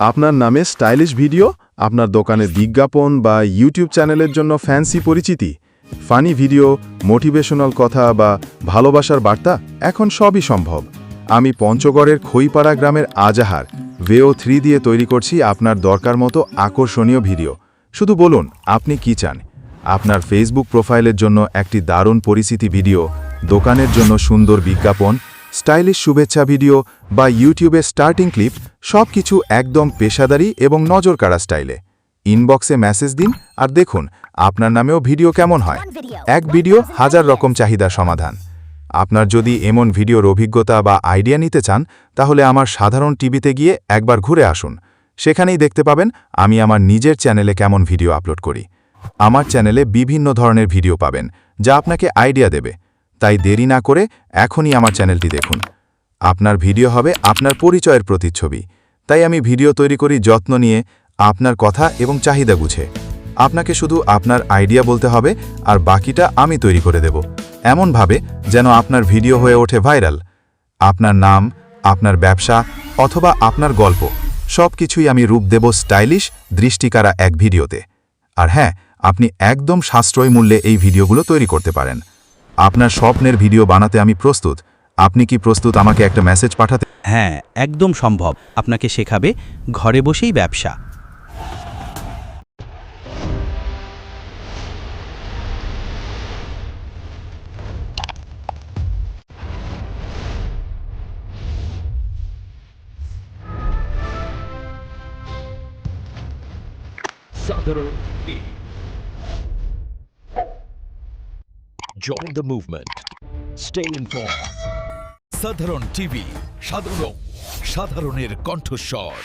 আপনার নামে stylish video, আপনার দোকানের বিজ্ঞাপন বা ইউটিউব চ্যানেলের জন্য ফ্যান্সি পরিচিতি, ফানি ভিডিও, মোটিভেশনাল কথা বা ভালোবাসার বার্তা, এখন সবই সম্ভব। আমি পঞ্চগড়ের খইপাড়া গ্রামের আজাহার VEO3 দিয়ে তৈরি করছি আপনার দরকার মতো আকর্ষণীয় ভিডিও। শুধু বলুন আপনি কি চান। আপনার ফেসবুক প্রোফাইলের জন্য একটি দারুণ পরিচিতি ভিডিও, দোকানের জন্য সুন্দর বিজ্ঞাপন, স্টাইলিশ শুভেচ্ছা ভিডিও বা ইউটিউবে স্টার্টিং ক্লিপ, সব কিছু একদম পেশাদারি এবং নজরকাড়া স্টাইলে। ইনবক্সে মেসেজ দিন আর দেখুন আপনার নামেও ভিডিও কেমন হয়। এক ভিডিও হাজার রকম চাহিদা সমাধান। আপনার যদি এমন ভিডিওর অভিজ্ঞতা বা আইডিয়া নিতে চান, তাহলে আমার সাধারণ টিভিতে গিয়ে একবার ঘুরে আসুন। সেখানেই দেখতে পাবেন আমি আমার নিজের চ্যানেলে কেমন ভিডিও আপলোড করি। আমার চ্যানেলে বিভিন্ন ধরনের ভিডিও পাবেন, যা আপনাকে আইডিয়া দেবে। তাই দেরি না করে এখনই আমার চ্যানেলটি দেখুন। আপনার ভিডিও হবে আপনার পরিচয়ের প্রতিচ্ছবি। তাই আমি ভিডিও তৈরি করি যত্ন নিয়ে, আপনার কথা এবং চাহিদা বুঝে। আপনাকে শুধু আপনার আইডিয়া বলতে হবে আর বাকিটা আমি তৈরি করে দেব, এমনভাবে যেন আপনার ভিডিও হয়ে ওঠে ভাইরাল। আপনার নাম, আপনার ব্যবসা অথবা আপনার গল্প, সব কিছুই আমি রূপ দেব স্টাইলিশ, দৃষ্টিকাড়া এক ভিডিওতে। আর হ্যাঁ, আপনি একদম সাশ্রয়ী মূল্যে এই ভিডিওগুলো তৈরি করতে পারেন। আপনার স্বপ্নের ভিডিও বানাতে আমি প্রস্তুত। আপনি কি প্রস্তুত আমাকে একটা মেসেজ পাঠাতে? হ্যাঁ, একদম সম্ভব। আপনাকে শেখাবে ঘরে বসেই ব্যবসা। Sadharan TV. Join the movement. Stay informed. সাধারণ টিভি, সাধারণের কণ্ঠস্বর।